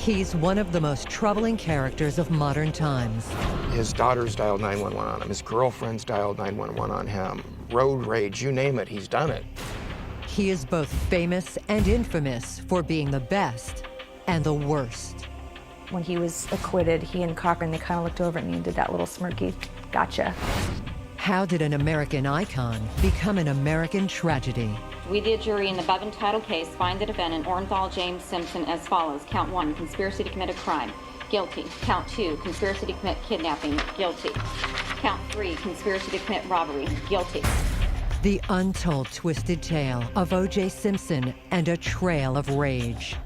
He's one of the most troubling characters of modern times. His daughters dialed 911 on him. His girlfriends dialed 911 on him. Road rage, you name it, he's done it. He is both famous and infamous for being the best and the worst. When he was acquitted, he and Cochran, they kind of looked over at me and did that little smirky, gotcha. How did an American icon become an American tragedy? We, the jury in the above entitled case, find the defendant, Orenthal James Simpson, as follows. Count 1, conspiracy to commit a crime. Guilty. Count 2, conspiracy to commit kidnapping. Guilty. Count 3, conspiracy to commit robbery. Guilty. The untold twisted tale of OJ Simpson and a trail of rage.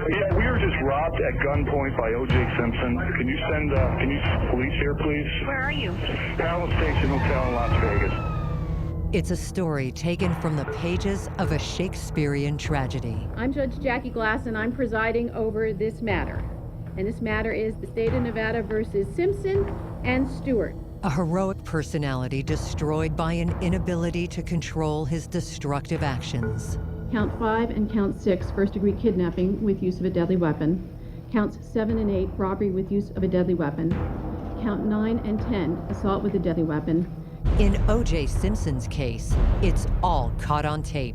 Yeah, we were just robbed at gunpoint by OJ Simpson. Can you send police here, please? Where are you? Palace Station Hotel in Las Vegas. It's a story taken from the pages of a Shakespearean tragedy. I'm Judge Jackie Glass, and I'm presiding over this matter. And this matter is the state of Nevada versus Simpson and Stewart. A heroic personality destroyed by an inability to control his destructive actions. Count 5 and count 6, first-degree kidnapping with use of a deadly weapon. Counts 7 and 8, robbery with use of a deadly weapon. Count 9 and 10, assault with a deadly weapon. In O.J. Simpson's case, it's all caught on tape.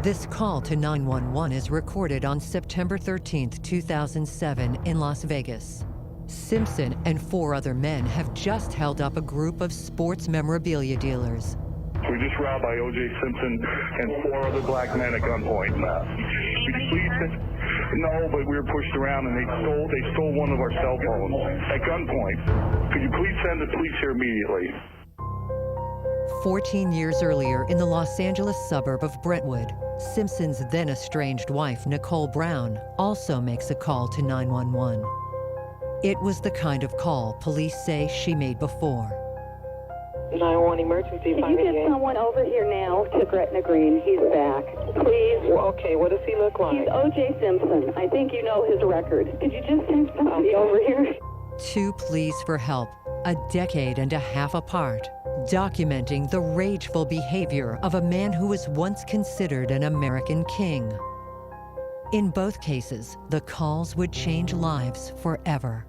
This call to 911 is recorded on September 13th, 2007 in Las Vegas. Simpson and 4 other men have just held up a group of sports memorabilia dealers. We just robbed by OJ Simpson and 4 other black men at gunpoint. No, but we were pushed around and they stole one of our cell phones at gunpoint. Could you please send the police here immediately? 14 years earlier, in the Los Angeles suburb of Brentwood, Simpson's then estranged wife, Nicole Brown, also makes a call to 911. It was the kind of call police say she made before. 911 emergency. Can you get someone over here now to Gretna Green? He's back. Please. Well, okay, what does he look like? He's O.J. Simpson. I think you know his record. Could you just send somebody over here? 2 pleas for help, a decade and a half apart, documenting the rageful behavior of a man who was once considered an American king. In both cases, the calls would change lives forever.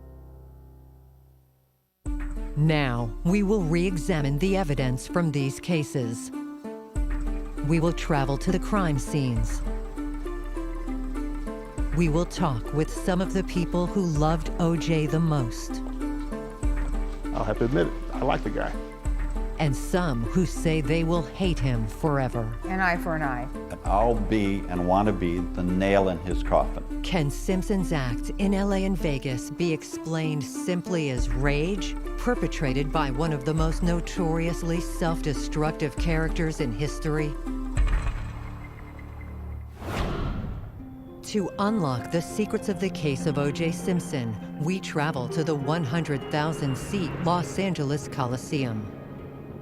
Now, we will re-examine the evidence from these cases. We will travel to the crime scenes. We will talk with some of the people who loved O.J. the most. I'll have to admit it, I like the guy. And some who say they will hate him forever. An eye for an eye. I'll be and want to be the nail in his coffin. Can Simpson's act in LA and Vegas be explained simply as rage, perpetrated by one of the most notoriously self-destructive characters in history? To unlock the secrets of the case of O.J. Simpson, we travel to the 100,000-seat Los Angeles Coliseum.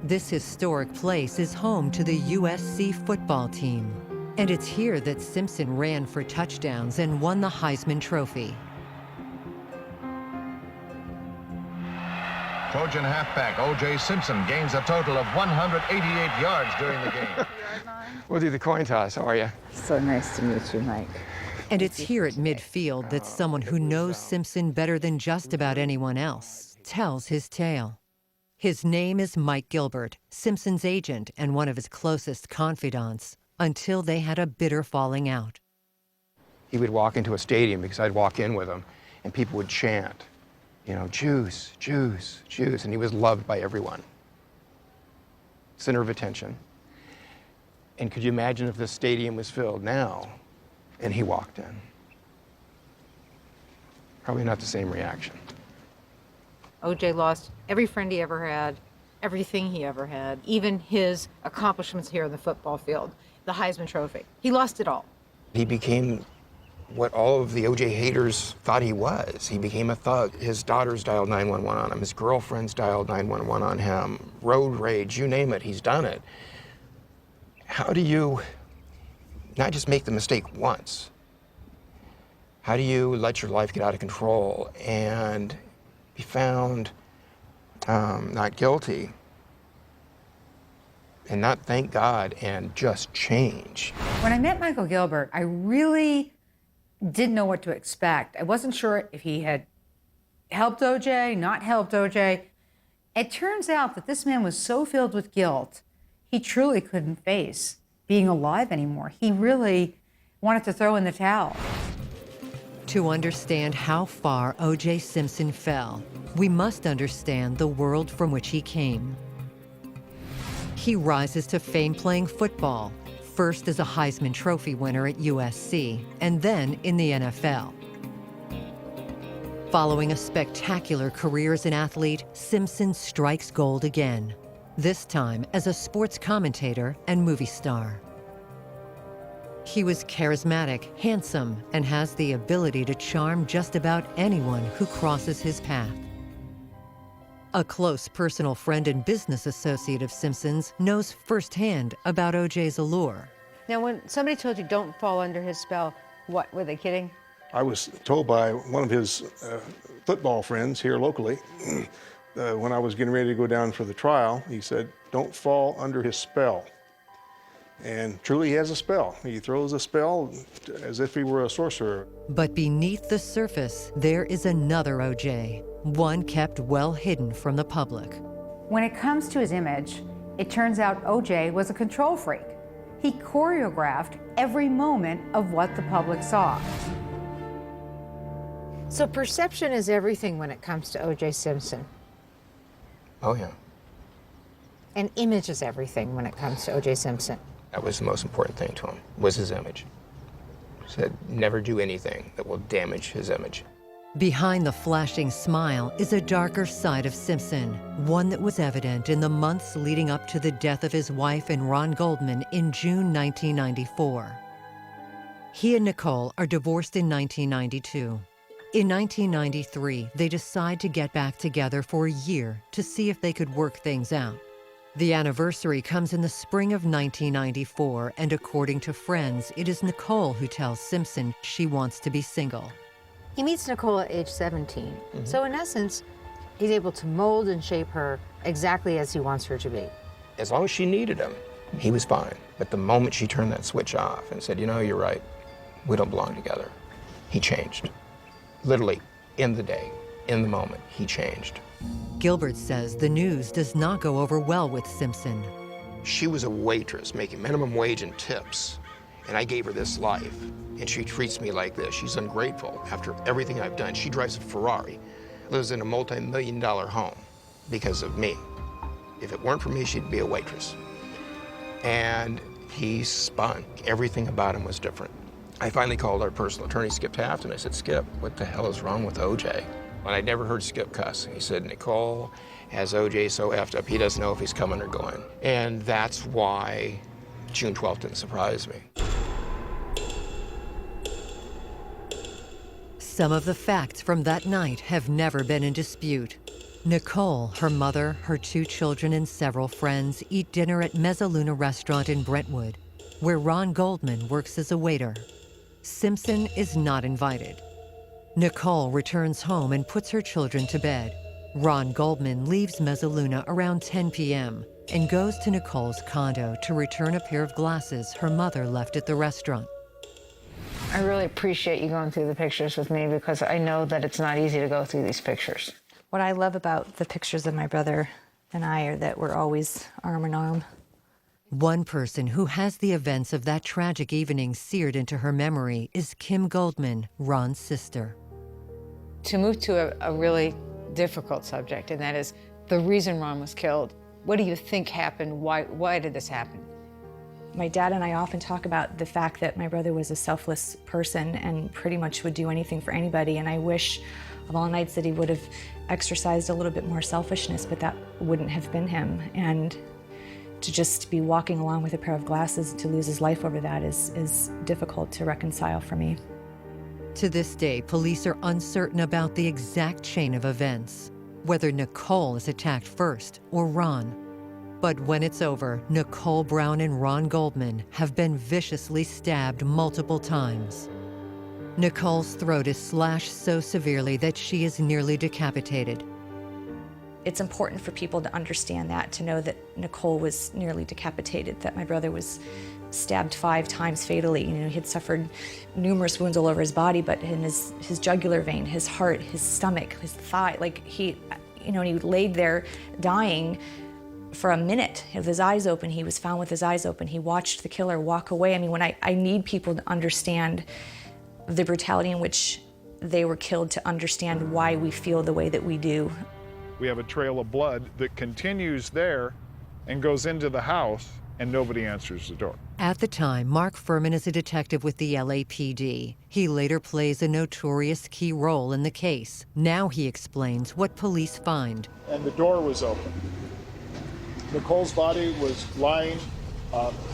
This historic place is home to the USC football team, and it's here that Simpson ran for touchdowns and won the Heisman Trophy. Trojan halfback O.J. Simpson gains a total of 188 yards during the game. We'll do the coin toss, how are you? So nice to meet you, Mike. And it's here at midfield that someone who knows Simpson better than just about anyone else tells his tale. His name is Mike Gilbert, Simpson's agent and one of his closest confidants, until they had a bitter falling out. He would walk into a stadium, because I'd walk in with him, and people would chant, you know, Jews, Jews, Jews, and he was loved by everyone. Center of attention. And could you imagine if this stadium was filled now, and he walked in? Probably not the same reaction. OJ lost every friend he ever had, everything he ever had, even his accomplishments here in the football field, the Heisman Trophy. He lost it all. He became what all of the OJ haters thought he was. He became a thug. His daughters dialed 911 on him. His girlfriends dialed 911 on him. Road rage, you name it, he's done it. How do you not just make the mistake once? How do you let your life get out of control and be found not guilty and not thank God and just change? When I met Michael Gilbert, I really didn't know what to expect. I wasn't sure if he had helped OJ, not helped OJ. It turns out that this man was so filled with guilt, he truly couldn't face being alive anymore. He really wanted to throw in the towel. To understand how far OJ Simpson fell, we must understand the world from which he came. He rises to fame playing football, first as a Heisman Trophy winner at USC, and then in the NFL. Following a spectacular career as an athlete, Simpson strikes gold again, this time as a sports commentator and movie star. He was charismatic, handsome, and has the ability to charm just about anyone who crosses his path. A close personal friend and business associate of Simpson's knows firsthand about OJ's allure. Now, when somebody told you don't fall under his spell, what, were they kidding? I was told by one of his football friends here locally, when I was getting ready to go down for the trial, he said, don't fall under his spell. And truly he has a spell. He throws a spell as if he were a sorcerer. But beneath the surface, there is another OJ, one kept well hidden from the public. When it comes to his image, it turns out OJ was a control freak. He choreographed every moment of what the public saw. So perception is everything when it comes to OJ Simpson. Oh, yeah. And image is everything when it comes to OJ Simpson. That was the most important thing to him, was his image. He said, never do anything that will damage his image. Behind the flashing smile is a darker side of Simpson, one that was evident in the months leading up to the death of his wife and Ron Goldman in June 1994. He and Nicole are divorced in 1992. In 1993, they decide to get back together for a year to see if they could work things out. The anniversary comes in the spring of 1994, and according to friends, it is Nicole who tells Simpson she wants to be single. He meets Nicole at age 17. So in essence, he's able to mold and shape her exactly as he wants her to be. As long as she needed him, he was fine. But the moment she turned that switch off and said, you know, you're right, we don't belong together, he changed. Literally, in the day, in the moment, he changed. Gilbert says the news does not go over well with Simpson. She was a waitress making minimum wage and tips, and I gave her this life, and she treats me like this. She's ungrateful after everything I've done. She drives a Ferrari, lives in a multi-million-dollar home because of me. If it weren't for me, she'd be a waitress. And he spun. Everything about him was different. I finally called our personal attorney, Skip Taft, and I said, Skip, what the hell is wrong with OJ? And I'd never heard Skip cuss. He said, Nicole has OJ so effed up, he doesn't know if he's coming or going. And that's why June 12th didn't surprise me. Some of the facts from that night have never been in dispute. Nicole, her mother, her 2 children, and several friends eat dinner at Mezzaluna Restaurant in Brentwood, where Ron Goldman works as a waiter. Simpson is not invited. Nicole returns home and puts her children to bed. Ron Goldman leaves Mezzaluna around 10 p.m. and goes to Nicole's condo to return a pair of glasses her mother left at the restaurant. I really appreciate you going through the pictures with me because I know that it's not easy to go through these pictures. What I love about the pictures of my brother and I are that we're always arm in arm. One person who has the events of that tragic evening seared into her memory is Kim Goldman, Ron's sister. To move to a really difficult subject, and that is the reason Ron was killed. What do you think happened? Why did this happen? My dad and I often talk about the fact that my brother was a selfless person and pretty much would do anything for anybody, and I wish of all nights that he would have exercised a little bit more selfishness, but that wouldn't have been him. And to just be walking along with a pair of glasses, to lose his life over that is difficult to reconcile for me. To this day, police are uncertain about the exact chain of events, whether Nicole is attacked first or Ron. But when it's over, Nicole Brown and Ron Goldman have been viciously stabbed multiple times. Nicole's throat is slashed so severely that she is nearly decapitated. It's important for people to understand that, to know that Nicole was nearly decapitated, that my brother was stabbed 5 times fatally. You know, he had suffered numerous wounds all over his body, but in his jugular vein, his heart, his stomach, his thigh, like he laid there dying for a minute with his eyes open. He was found with his eyes open. He watched the killer walk away. I mean, when I need people to understand the brutality in which they were killed, to understand why we feel the way that we do. We have a trail of blood that continues there and goes into the house, and nobody answers the door. At the time, Mark Furman is a detective with the LAPD. He later plays a notorious key role in the case. Now he explains what police find. And the door was open. Nicole's body was lying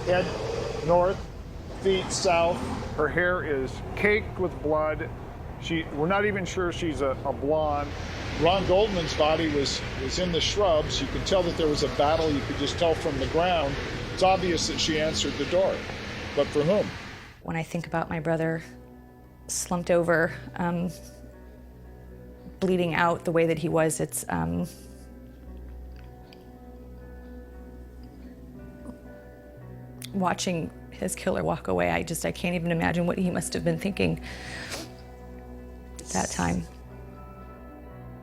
head north, feet south. Her hair is caked with blood. We're not even sure she's a blonde. Ron Goldman's body was in the shrubs. You could tell that there was a battle. You could just tell from the ground. It's obvious that she answered the door, but for whom? When I think about my brother slumped over, bleeding out the way that he was, it's watching his killer walk away. I can't even imagine what he must have been thinking at that time.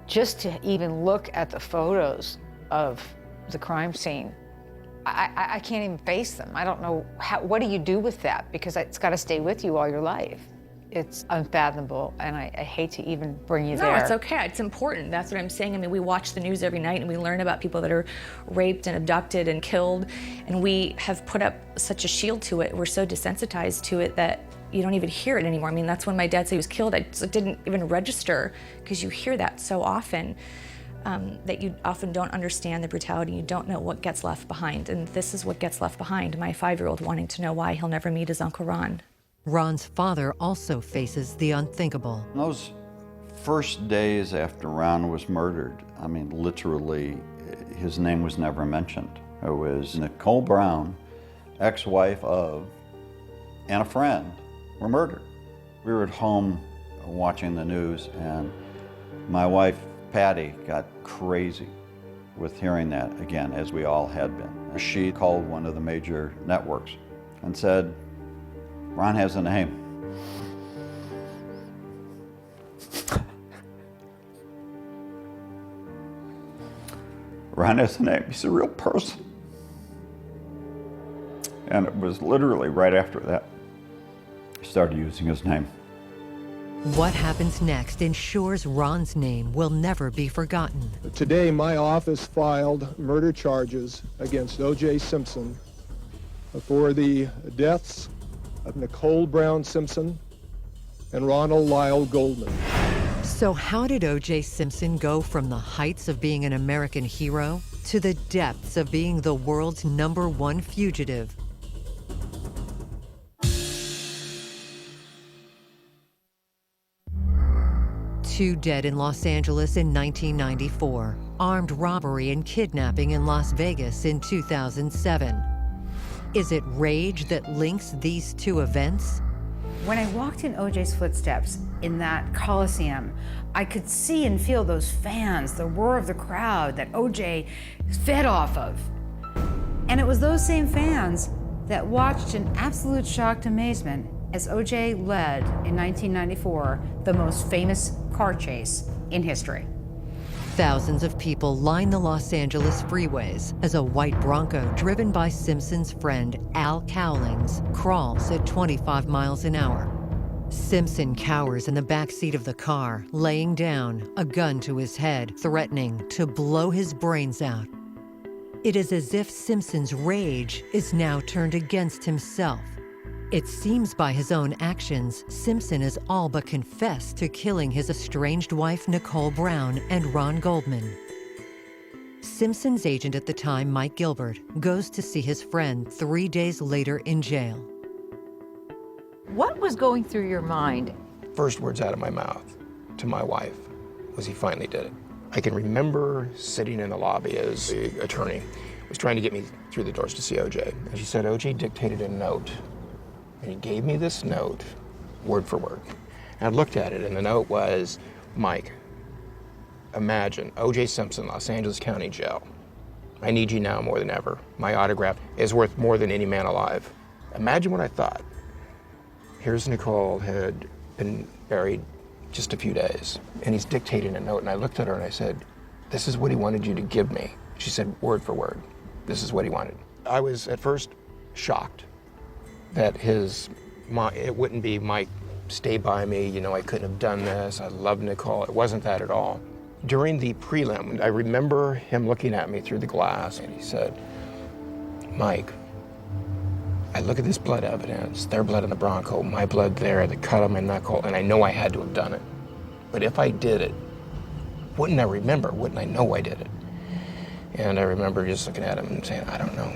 Just to even look at the photos of the crime scene, I can't even face them. I don't know, what do you do with that? Because it's got to stay with you all your life. It's unfathomable, and I hate to even bring you there. No, it's okay. It's important. That's what I'm saying. I mean, we watch the news every night, and we learn about people that are raped and abducted and killed, and we have put up such a shield to it. We're so desensitized to it that you don't even hear it anymore. I mean, that's when my dad said he was killed. It didn't even register, because you hear that so often, that you often don't understand the brutality. You don't know what gets left behind, and this is what gets left behind. My 5-year-old wanting to know why he'll never meet his Uncle Ron. Ron's father also faces the unthinkable. Those first days after Ron was murdered, I mean, literally, his name was never mentioned. It was Nicole Brown, ex-wife of, and a friend were murdered. We were at home watching the news, and my wife, Patty, got crazy with hearing that again, as we all had been. She called one of the major networks and said, "Ron has a name." Ron has a name. He's a real person. And it was literally right after that he started using his name. What happens next ensures Ron's name will never be forgotten. Today, my office filed murder charges against OJ Simpson for the deaths of Nicole Brown Simpson and Ronald Lyle Goldman. So how did OJ Simpson go from the heights of being an American hero to the depths of being the world's #1 fugitive? Two dead in Los Angeles in 1994, armed robbery and kidnapping in Las Vegas in 2007. Is it rage that links these two events? When I walked in OJ's footsteps in that Coliseum, I could see and feel those fans, the roar of the crowd that OJ fed off of. And it was those same fans that watched in absolute shocked amazement as OJ led in 1994 the most famous car chase in history. Thousands of people line the Los Angeles freeways as a white Bronco driven by Simpson's friend Al Cowlings crawls at 25 miles an hour. Simpson cowers in the back seat of the car, laying down, a gun to his head, threatening to blow his brains out. It is as if Simpson's rage is now turned against himself. It seems by his own actions, Simpson has all but confessed to killing his estranged wife, Nicole Brown, and Ron Goldman. Simpson's agent at the time, Mike Gilbert, goes to see his friend 3 days later in jail. What was going through your mind? First words out of my mouth to my wife was, he finally did it. I can remember sitting in the lobby as the attorney was trying to get me through the doors to see OJ. And she said, OJ dictated a note. And he gave me this note, word for word. And I looked at it, and the note was, Mike, imagine OJ Simpson, Los Angeles County Jail. I need you now more than ever. My autograph is worth more than any man alive. Imagine what I thought. Here's Nicole, had been buried just a few days, and he's dictating a note, and I looked at her and I said, this is what he wanted you to give me. She said, word for word, this is what he wanted. I was at first shocked that it wouldn't be, Mike, stay by me, you know, I couldn't have done this, I love Nicole. It wasn't that at all. During the prelim, I remember him looking at me through the glass, and he said, Mike, I look at this blood evidence, their blood in the Bronco, my blood there, the cut on my knuckle, and I know I had to have done it. But if I did it, wouldn't I remember? Wouldn't I know I did it? And I remember just looking at him and saying, I don't know.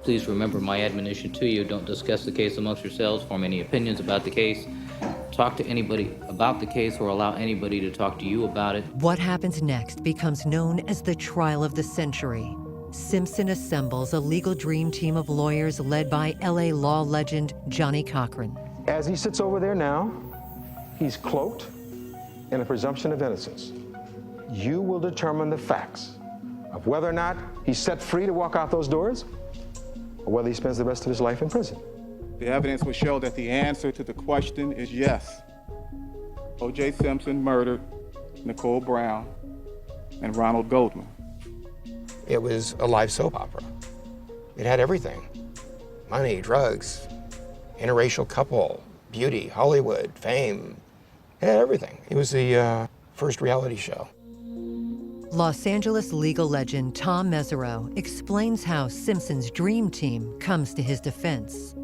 Please remember my admonition to you. Don't discuss the case amongst yourselves, form any opinions about the case, talk to anybody about the case, or allow anybody to talk to you about it. What happens next becomes known as the trial of the century. Simpson assembles a legal dream team of lawyers led by LA law legend Johnny Cochran. As he sits over there now, he's cloaked in a presumption of innocence. You will determine the facts of whether or not he's set free to walk out those doors, or whether he spends the rest of his life in prison. The evidence will show that the answer to the question is yes. OJ Simpson murdered Nicole Brown and Ronald Goldman. It was a live soap opera. It had everything. Money, drugs, interracial couple, beauty, Hollywood, fame. It had everything. It was the first reality show. Los Angeles legal legend Tom Mesereau explains how Simpson's dream team comes to his defense.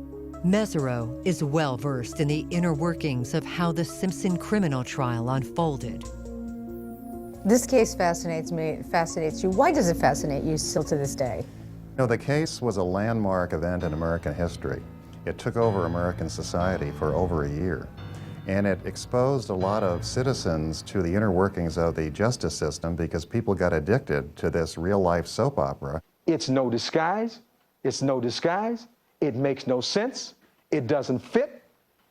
Mesereau is well-versed in the inner workings of how the Simpson criminal trial unfolded. This case fascinates me, it fascinates you. Why does it fascinate you still to this day? You know, the case was a landmark event in American history. It took over American society for over a year, and it exposed a lot of citizens to the inner workings of the justice system because people got addicted to this real-life soap opera. It's no disguise. It's no disguise. It makes no sense. It doesn't fit.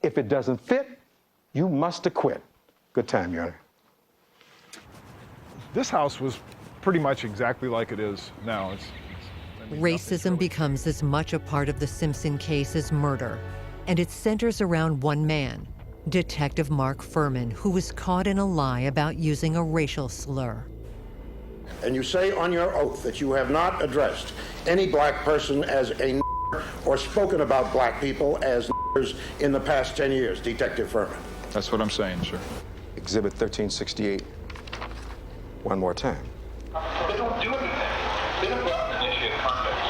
If it doesn't fit, you must acquit. Good time, Your Honor. This house was pretty much exactly like it is now. Racism becomes as much a part of the Simpson case as murder, and it centers around one man, Detective Mark Furman, who was caught in a lie about using a racial slur. And you say on your oath that you have not addressed any black person as a or spoken about black people as in the past 10 years, Detective Furman. That's what I'm saying, sir. Exhibit 1368. One more time. They don't do anything. They don't initiate contact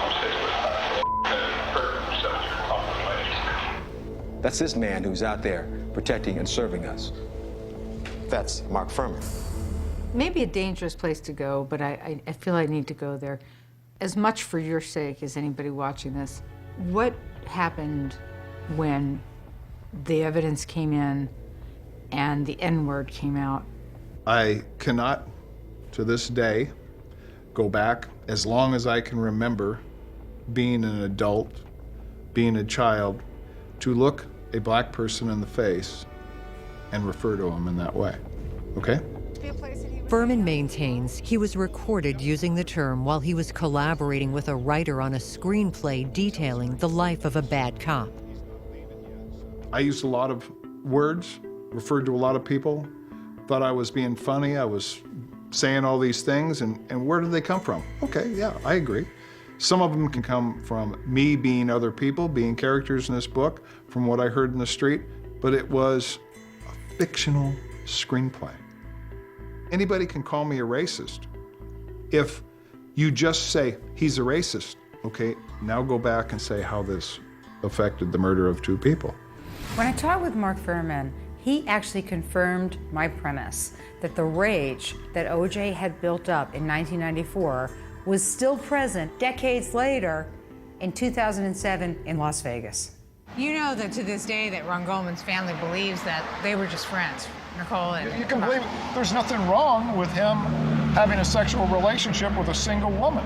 from That's this man who's out there protecting and serving us. That's Mark Furman. Maybe a dangerous place to go, but I feel I need to go there. As much for your sake as anybody watching this, what happened when the evidence came in and the N-word came out? I cannot, to this day, go back as long as I can remember being an adult, being a child, to look a black person in the face and refer to him in that way, okay? Furman maintains he was recorded using the term while he was collaborating with a writer on a screenplay detailing the life of a bad cop. I used a lot of words, referred to a lot of people, thought I was being funny, I was saying all these things, and where did they come from? Okay, yeah, I agree. Some of them can come from me being other people, being characters in this book, from what I heard in the street, but it was a fictional screenplay. Anybody can call me a racist. If you just say, he's a racist, okay, now go back and say how this affected the murder of two people. When I talked with Mark Furman, he actually confirmed my premise that the rage that OJ had built up in 1994 was still present decades later in 2007 in Las Vegas. You know that to this day that Ron Goldman's family believes that they were just friends, Nicole and... You can believe there's nothing wrong with him having a sexual relationship with a single woman.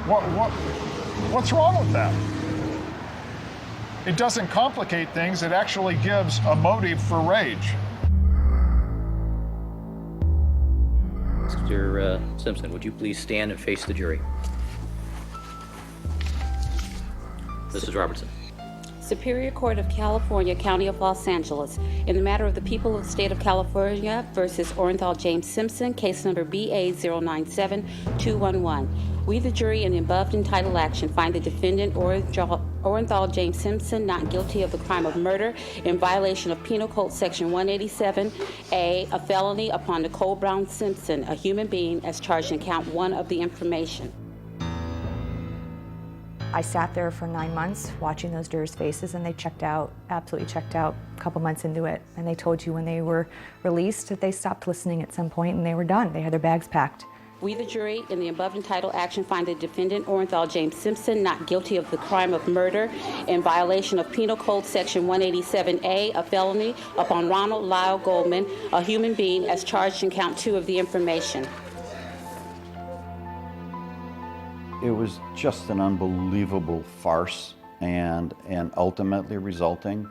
What's wrong with that? It doesn't complicate things, it actually gives a motive for rage. Mr. Simpson, would you please stand and face the jury? Mrs. Robertson. Superior Court of California, County of Los Angeles, in the matter of the people of the state of California versus Orenthal James Simpson, case number BA097211. We, the jury, in the above entitled action, find the defendant Orenthal James Simpson not guilty of the crime of murder in violation of Penal Code Section 187A, a felony upon Nicole Brown Simpson, a human being, as charged in count 1 of the information. I sat there for 9 months watching those jurors' faces, and they checked out, absolutely checked out a couple months into it. And they told you when they were released that they stopped listening at some point and they were done. They had their bags packed. We, the jury, in the above entitled action, find the defendant, Orenthal James Simpson, not guilty of the crime of murder in violation of Penal Code Section 187A, a felony upon Ronald Lyle Goldman, a human being, as charged in count 2 of the information. It was just an unbelievable farce and ultimately resulting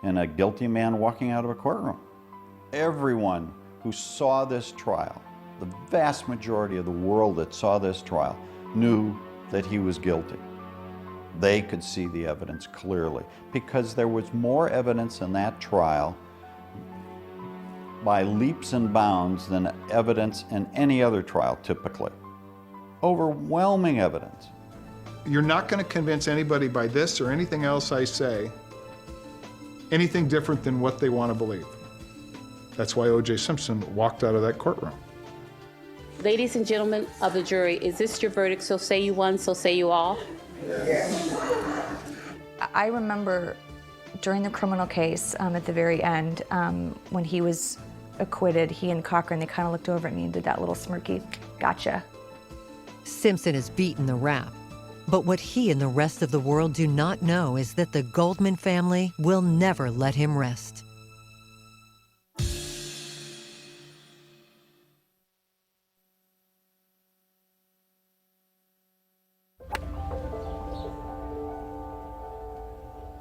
in a guilty man walking out of a courtroom. Everyone who saw this trial, the vast majority of the world that saw this trial, knew that he was guilty. They could see the evidence clearly because there was more evidence in that trial by leaps and bounds than evidence in any other trial typically. Overwhelming evidence. You're not going to convince anybody by this or anything else I say anything different than what they want to believe. That's why OJ Simpson walked out of that courtroom. Ladies and gentlemen of the jury, is this your verdict? So say you one, so say you all? I remember during the criminal case at the very end, when he was acquitted, he and Cochran, they kind of looked over at me and did that little smirky, gotcha. Simpson has beaten the rap. But what he and the rest of the world do not know is that the Goldman family will never let him rest.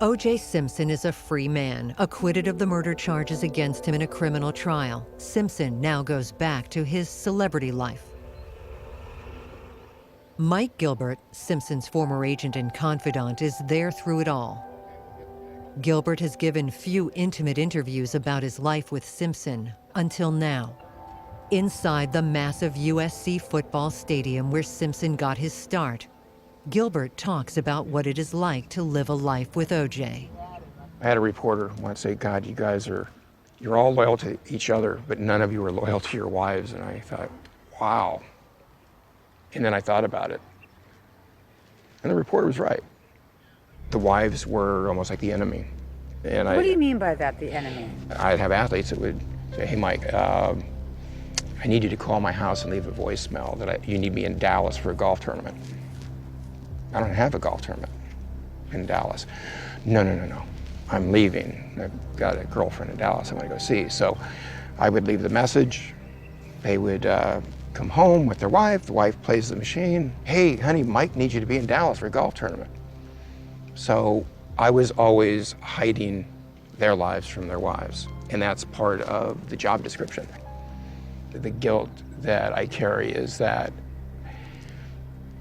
OJ Simpson is a free man, acquitted of the murder charges against him in a criminal trial. Simpson now goes back to his celebrity life. Mike Gilbert, Simpson's former agent and confidant, is there through it all. Gilbert has given few intimate interviews about his life with Simpson until now. Inside the massive USC football stadium where Simpson got his start, Gilbert talks about what it is like to live a life with OJ. I had a reporter once say, God, you guys you're all loyal to each other, but none of you are loyal to your wives. And I thought, wow. And then I thought about it. And the reporter was right. The wives were almost like the enemy. And what do you mean by that, the enemy? I'd have athletes that would say, hey, Mike, I need you to call my house and leave a voicemail that you need me in Dallas for a golf tournament. I don't have a golf tournament in Dallas. No. I'm leaving. I've got a girlfriend in Dallas I want to go see. So I would leave the message. They would come home with their wife. The wife plays the machine. Hey, honey, Mike needs you to be in Dallas for a golf tournament. So I was always hiding their lives from their wives. And that's part of the job description. The guilt that I carry is that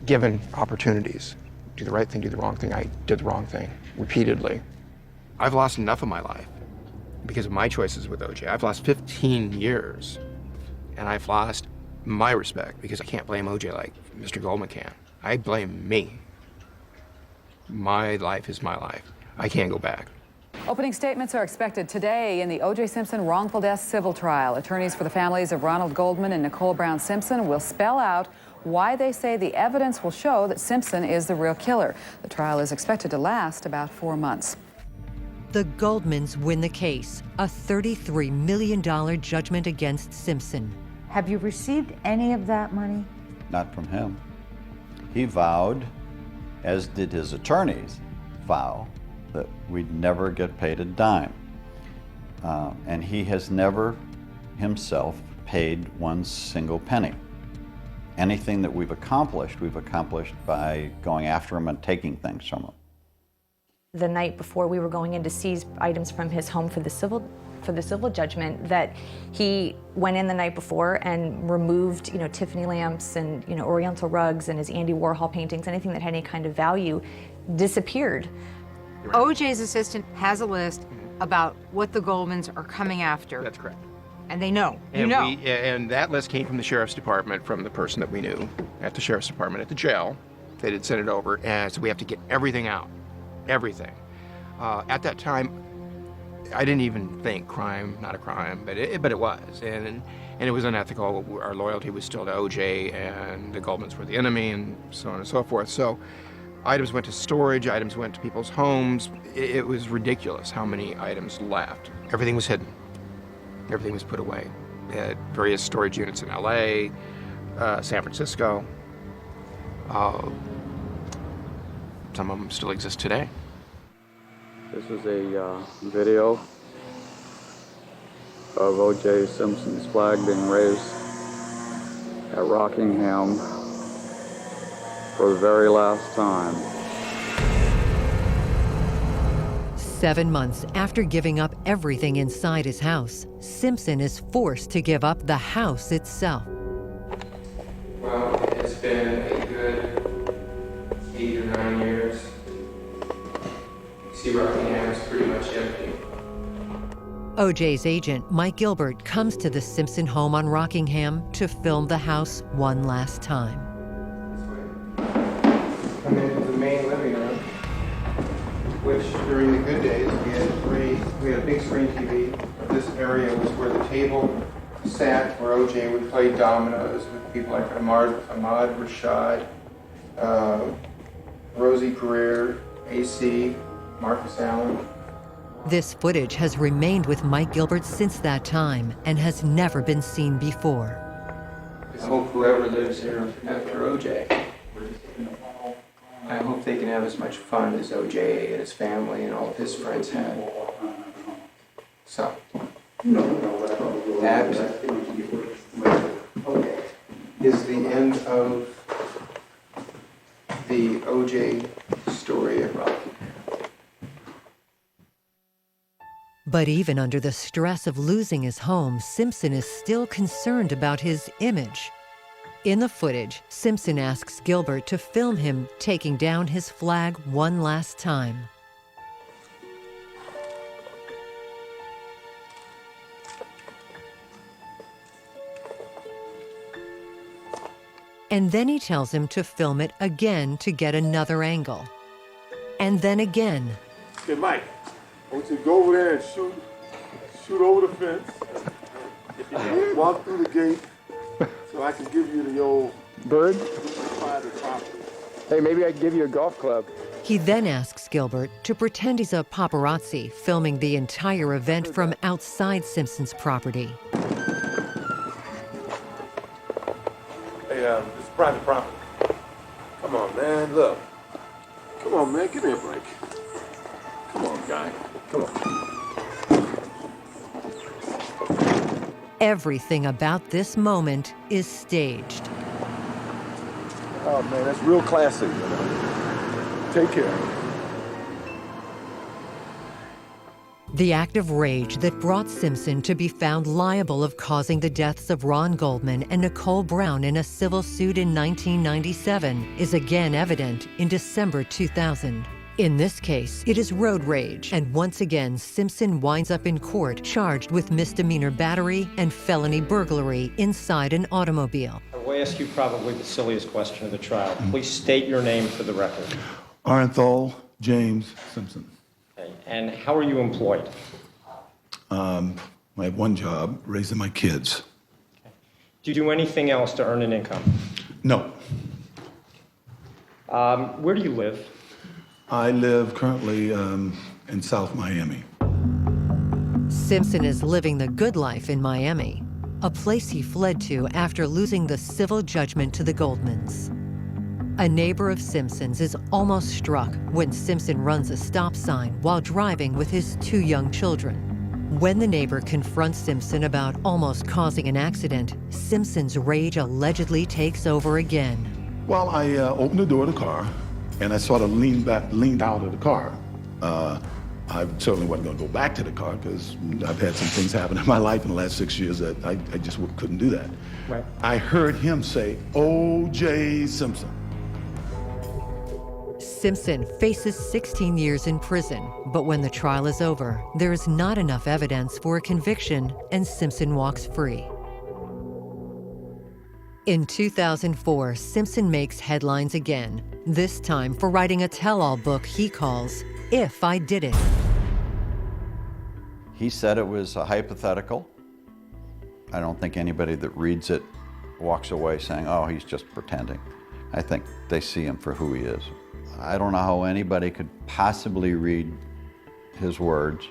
given opportunities, do the right thing, do the wrong thing, I did the wrong thing repeatedly. I've lost enough of my life because of my choices with OJ. I've lost 15 years, and I've lost my respect because I can't blame OJ like Mr. Goldman can. I blame me. My life is my life. I can't go back. Opening statements are expected today in the O.J. Simpson wrongful death civil trial. Attorneys for the families of Ronald Goldman and Nicole Brown Simpson will spell out why they say the evidence will show that Simpson is the real killer. The trial is expected to last about 4 months. The Goldmans win the case, a $33 million judgment against Simpson. Have you received any of that money? Not from him. He vowed, as did his attorneys vow, that we'd never get paid a dime. And he has never himself paid one single penny. Anything that we've accomplished by going after him and taking things from him. The night before we were going in to seize items from his home for the civil judgment, that he went in the night before and removed, Tiffany lamps and, Oriental rugs and his Andy Warhol paintings, anything that had any kind of value, disappeared. OJ's assistant has a list about what the Goldmans are coming after. That's correct. And they know. And that list came from the sheriff's department, from the person that we knew at the sheriff's department at the jail. They had sent it over, and so we have to get everything out. Everything. At that time, I didn't even think crime, not a crime, but it was, and it was unethical. Our loyalty was still to OJ, and the Goldmans were the enemy, and so on and so forth. So, items went to storage, items went to people's homes. It was ridiculous how many items left. Everything was hidden. Everything was put away at various storage units in LA, San Francisco. Some of them still exist today. This is a video of OJ Simpson's flag being raised at Rockingham for the very last time. 7 months after giving up everything inside his house, Simpson is forced to give up the house itself. Well, it's been a good 8 or 9 years. See, Rockingham is pretty much empty. OJ's agent, Mike Gilbert, comes to the Simpson home on Rockingham to film the house one last time. Come into the main living room, which during the good days we had a big screen TV. This area was where the table sat, where OJ would play dominoes with people like Ahmad Rashad, Rosie Greer, AC, Marcus Allen. This footage has remained with Mike Gilbert since that time and has never been seen before. I hope whoever lives here after OJ, I hope they can have as much fun as OJ and his family and all of his friends had. So, that is the end of the OJ story at Rockingham. But even under the stress of losing his home, Simpson is still concerned about his image. In the footage, Simpson asks Gilbert to film him taking down his flag one last time. And then he tells him to film it again to get another angle. And then again. Okay, Mike, I want you to go over there and shoot over the fence. Walk through the gate so I can give you the old bird. Hey, maybe I can give you a golf club. He then asks Gilbert to pretend he's a paparazzi filming the entire event from outside Simpson's property. Hey, it's private property. Come on, man, look. Come on, man, give me a break. Come on, guy. Come on. Everything about this moment is staged. Oh, man, that's real classy, you know. Take care. The act of rage that brought Simpson to be found liable of causing the deaths of Ron Goldman and Nicole Brown in a civil suit in 1997 is again evident in December 2000. In this case, it is road rage, and once again, Simpson winds up in court charged with misdemeanor battery and felony burglary inside an automobile. I will ask you probably the silliest question of the trial. Please state your name for the record. Arenthal James Simpson. Okay. And how are you employed? I have one job, raising my kids. Okay. Do you do anything else to earn an income? No. Where do you live? I live currently in South Miami. Simpson is living the good life in Miami, a place he fled to after losing the civil judgment to the Goldmans. A neighbor of Simpson's is almost struck when Simpson runs a stop sign while driving with his 2 young children. When the neighbor confronts Simpson about almost causing an accident, Simpson's rage allegedly takes over again. Well, I opened the door of the car, and I sort of leaned out of the car. I certainly wasn't going to go back to the car because I've had some things happen in my life in the last 6 years that I just couldn't do that. Right. I heard him say, OJ Simpson. Simpson faces 16 years in prison, but when the trial is over, there is not enough evidence for a conviction, and Simpson walks free. In 2004, Simpson makes headlines again, this time for writing a tell-all book he calls If I Did It. He said it was a hypothetical. I don't think anybody that reads it walks away saying, oh, he's just pretending. I think they see him for who he is. I don't know how anybody could possibly read his words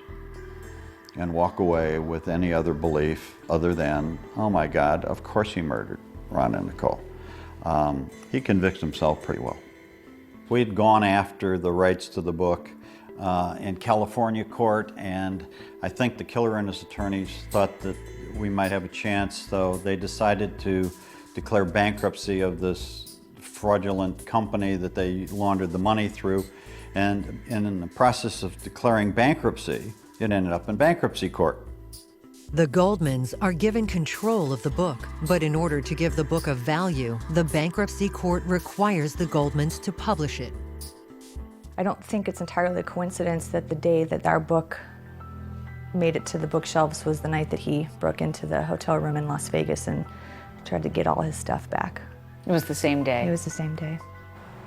and walk away with any other belief other than, oh my God, of course he murdered Ron and Nicole. He convicts himself pretty well. We'd gone after the rights to the book in California court, and I think the killer and his attorneys thought that we might have a chance, though they decided to declare bankruptcy of this fraudulent company that they laundered the money through. And in the process of declaring bankruptcy, it ended up in bankruptcy court. The Goldmans are given control of the book, but in order to give the book a value, the bankruptcy court requires the Goldmans to publish it. I don't think it's entirely a coincidence that the day that our book made it to the bookshelves was the night that he broke into the hotel room in Las Vegas and tried to get all his stuff back. It was the same day. It was the same day.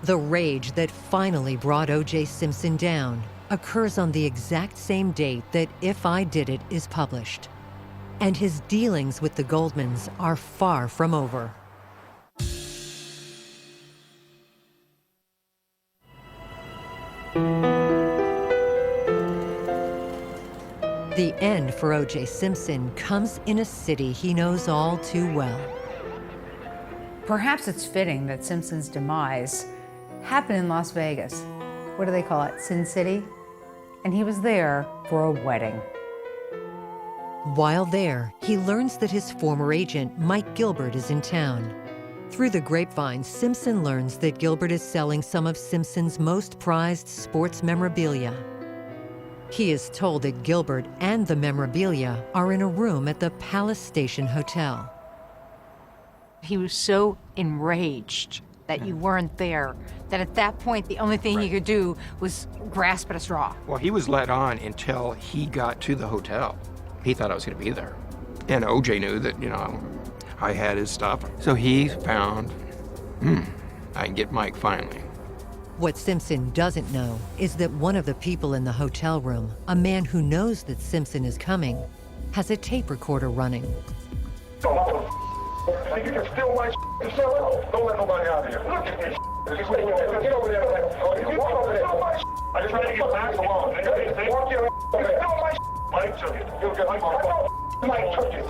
The rage that finally brought O.J. Simpson down occurs on the exact same date that If I Did It is published. And his dealings with the Goldmans are far from over. The end for O.J. Simpson comes in a city he knows all too well. Perhaps it's fitting that Simpson's demise happened in Las Vegas. What do they call it, Sin City? And he was there for a wedding. While there, he learns that his former agent, Mike Gilbert, is in town. Through the grapevine, Simpson learns that Gilbert is selling some of Simpson's most prized sports memorabilia. He is told that Gilbert and the memorabilia are in a room at the Palace Station Hotel. He was so enraged that you weren't there, that at that point, the only thing he could do was grasp at a straw. Well, he was let on until he got to the hotel. He thought I was going to be there. And OJ knew that, I had his stuff. So he found, I can get Mike finally. What Simpson doesn't know is that one of the people in the hotel room, a man who knows that Simpson is coming, has a tape recorder running. You can steal my and sell it. Don't let nobody out here. Look at this. Get over there. You walk over there. I just trying to get back along. Walk your steal my Mike took it. You'll get Mike took it.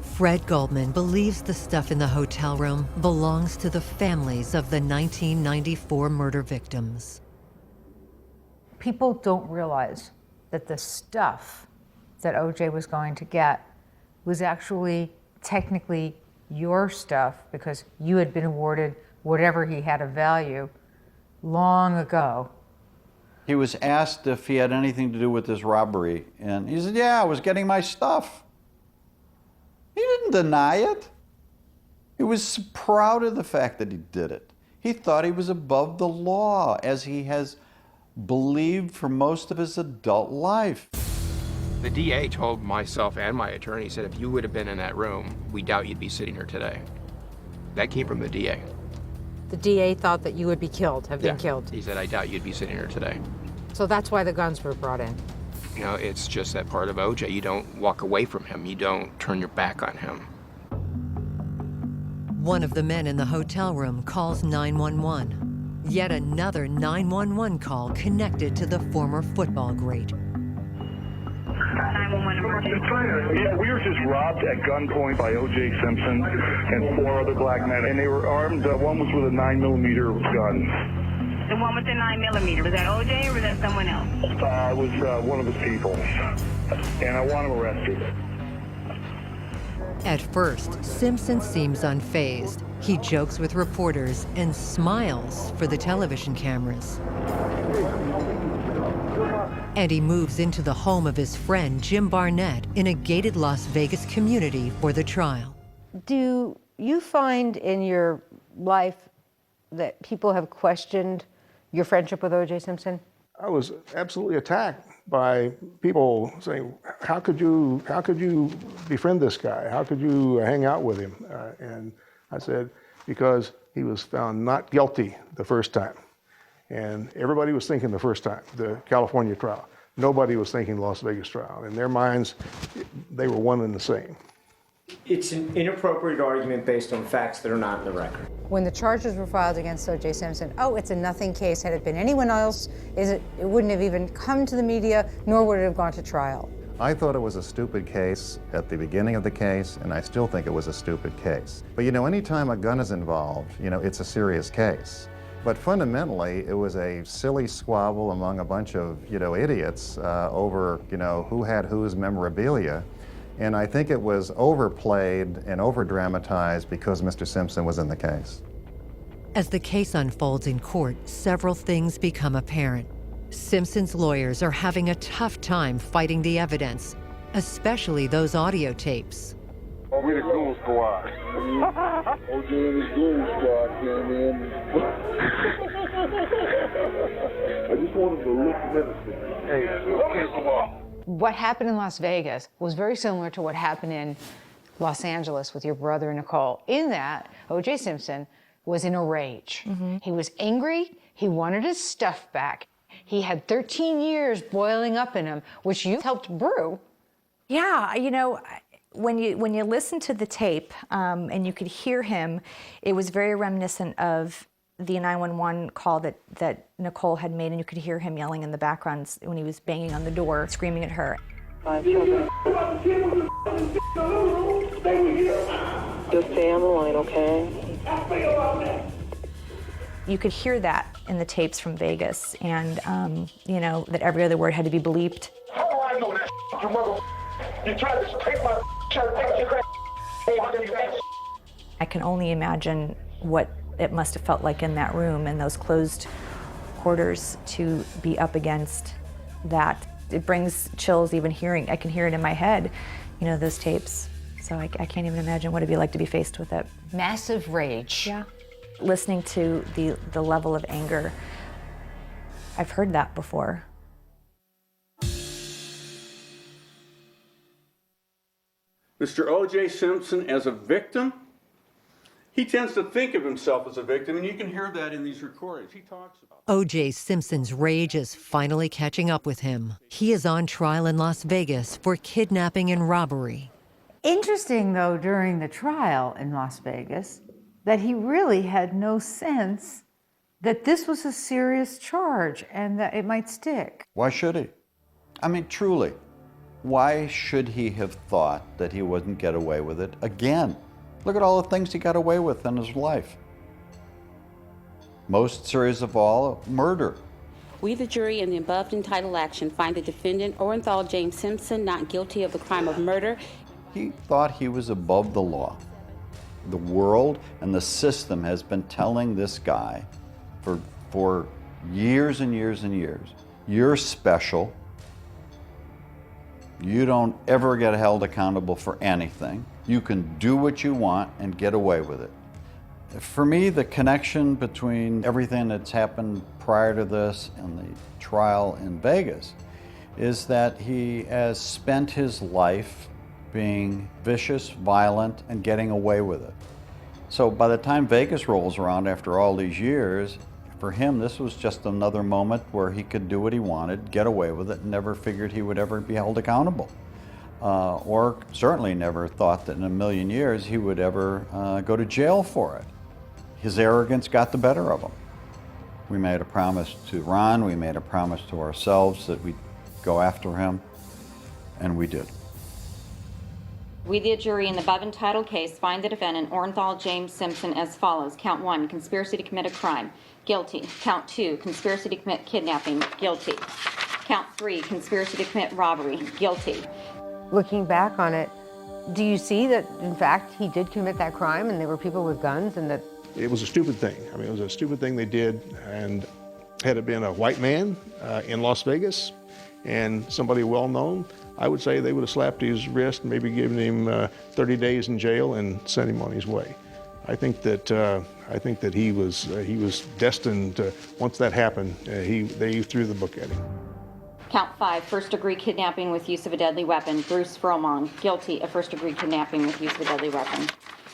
Fred Goldman believes the stuff in the hotel room belongs to the families of the 1994 murder victims. People don't realize that the stuff that OJ was going to get was actually technically your stuff because you had been awarded whatever he had of value long ago. He was asked if he had anything to do with this robbery, and he said, yeah, I was getting my stuff. He didn't deny it. He was proud of the fact that he did it. He thought he was above the law, as he has believed for most of his adult life. The DA told myself and my attorney, he said, if you would have been in that room, we doubt you'd be sitting here today. That came from the DA. The DA thought that you would be killed, have been killed. He said, I doubt you'd be sitting here today. So that's why the guns were brought in. It's just that part of OJ. You don't walk away from him. You don't turn your back on him. One of the men in the hotel room calls 911. Yet another 911 call connected to the former football great. Yeah, we were just robbed at gunpoint by OJ Simpson and 4 other black men, and they were armed. One was with a 9mm gun. The one with the 9mm, was that OJ or was that someone else? It was one of his people, and I want him arrested. At first, Simpson seems unfazed. He jokes with reporters and smiles for the television cameras. And he moves into the home of his friend Jim Barnett in a gated Las Vegas community for the trial. Do you find in your life that people have questioned your friendship with OJ Simpson? I was absolutely attacked by people saying, how could you befriend this guy? How could you hang out with him? And I said, because he was found not guilty the first time. And everybody was thinking the first time, the California trial. Nobody was thinking Las Vegas trial. In their minds, they were one and the same. It's an inappropriate argument based on facts that are not in the record. When the charges were filed against OJ Simpson, oh, it's a nothing case. Had it been anyone else, it wouldn't have even come to the media, nor would it have gone to trial. I thought it was a stupid case at the beginning of the case, and I still think it was a stupid case. But you know, anytime a gun is involved, you know, it's a serious case. But fundamentally, it was a silly squabble among a bunch of, you know, idiots over, you know, who had whose memorabilia. And I think it was overplayed and over-dramatized because Mr. Simpson was in the case. As the case unfolds in court, several things become apparent. Simpson's lawyers are having a tough time fighting the evidence, especially those audio tapes. Oh, we the Goon Squad. OJ and his Goon Squad came in. I just wanted to look menacing. Hey, come on. What happened in Las Vegas was very similar to what happened in Los Angeles with your brother Nicole, in that OJ Simpson was in a rage. He was angry, he wanted his stuff back. He had 13 years boiling up in him, which you helped brew. Yeah, you know, when you listen to the tape and you could hear him, it was very reminiscent of the 911 call that Nicole had made, and you could hear him yelling in the background when he was banging on the door, screaming at her. 5 children. Just stay on the line, okay? You could hear that in the tapes from Vegas, and you know, that every other word had to be bleeped. How do I know that, you mother? You tried to take my shirt, I can only imagine what it must have felt like in that room, in those closed quarters, to be up against that. It brings chills even hearing. I can hear it in my head, you know, those tapes. So I can't even imagine what it'd be like to be faced with it. Massive rage. Yeah. Listening to the level of anger, I've heard that before. Mr. O.J. Simpson, as a victim, he tends to think of himself as a victim, and you can hear that in these recordings. He talks about O.J. Simpson's rage is finally catching up with him. He is on trial in Las Vegas for kidnapping and robbery. Interesting, though, during the trial in Las Vegas, that he really had no sense that this was a serious charge and that it might stick. Why should he? I mean, truly, why should he have thought that he wouldn't get away with it again? Look at all the things he got away with in his life. Most serious of all, murder. We, the jury, in the above entitled action, find the defendant, Orenthal James Simpson, not guilty of the crime of murder. He thought he was above the law. The world and the system has been telling this guy for years and years and years, you're special. You don't ever get held accountable for anything. You can do what you want and get away with it. For me, the connection between everything that's happened prior to this and the trial in Vegas is that he has spent his life being vicious, violent, and getting away with it. So by the time Vegas rolls around after all these years, for him, this was just another moment where he could do what he wanted, get away with it, and never figured he would ever be held accountable. Or certainly never thought that in a million years he would ever go to jail for it. His arrogance got the better of him. We made a promise to Ron, we made a promise to ourselves that we'd go after him, and we did. We, the jury in the above entitled case, find the defendant, Orenthal James Simpson, as follows. Count 1, conspiracy to commit a crime, guilty. Count 2, conspiracy to commit kidnapping, guilty. Count 3, conspiracy to commit robbery, guilty. Looking back on it, do you see that, in fact, he did commit that crime and there were people with guns and that... It was a stupid thing. I mean, it was a stupid thing they did, and had it been a white man in Las Vegas and somebody well-known, I would say they would have slapped his wrist and maybe given him 30 days in jail and sent him on his way. I think that he was destined to, once that happened, they threw the book at him. Count 5, first-degree kidnapping with use of a deadly weapon, Bruce Frohman, guilty of first-degree kidnapping with use of a deadly weapon.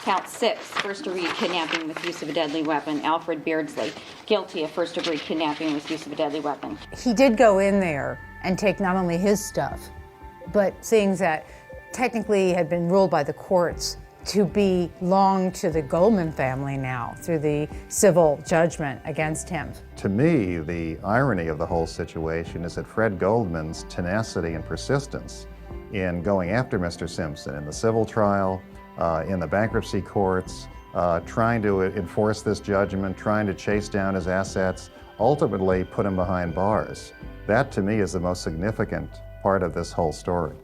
Count 6, first-degree kidnapping with use of a deadly weapon, Alfred Beardsley, guilty of first-degree kidnapping with use of a deadly weapon. He did go in there and take not only his stuff, but things that technically had been ruled by the courts to belong to the Goldman family now through the civil judgment against him. To me, the irony of the whole situation is that Fred Goldman's tenacity and persistence in going after Mr. Simpson in the civil trial, in the bankruptcy courts, trying to enforce this judgment, trying to chase down his assets, ultimately put him behind bars. That, to me, is the most significant part of this whole story.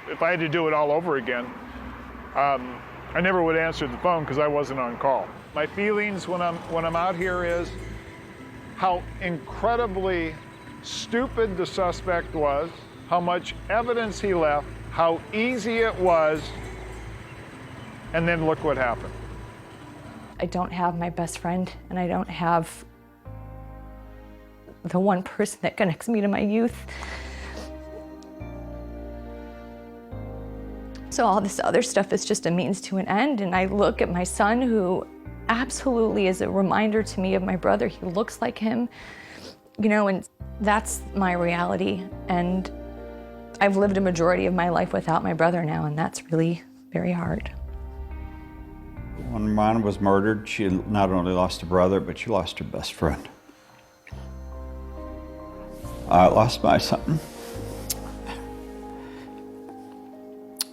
If I had to do it all over again, I never would answer the phone because I wasn't on call. My feelings when I'm out here is how incredibly stupid the suspect was, how much evidence he left, how easy it was, and then look what happened. I don't have my best friend, and I don't have the one person that connects me to my youth. So all this other stuff is just a means to an end, and I look at my son, who absolutely is a reminder to me of my brother. He looks like him, you know, and that's my reality. And I've lived a majority of my life without my brother now, and that's really very hard. When Ron was murdered, she not only lost a brother, but she lost her best friend. I lost my son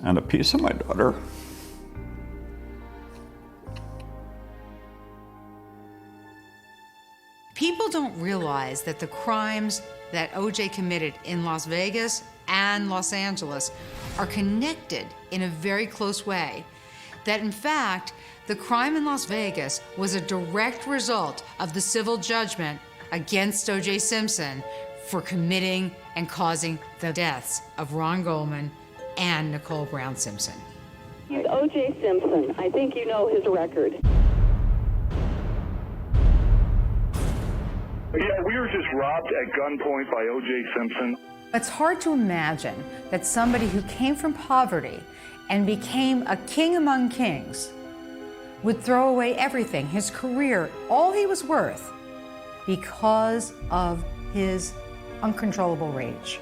and a piece of my daughter. People don't realize that the crimes that OJ committed in Las Vegas and Los Angeles are connected in a very close way. That in fact, the crime in Las Vegas was a direct result of the civil judgment against OJ Simpson for committing and causing the deaths of Ron Goldman and Nicole Brown Simpson. OJ Simpson, I think you know his record. Yeah, we were just robbed at gunpoint by OJ Simpson. It's hard to imagine that somebody who came from poverty and became a king among kings would throw away everything, his career, all he was worth, because of his uncontrollable rage.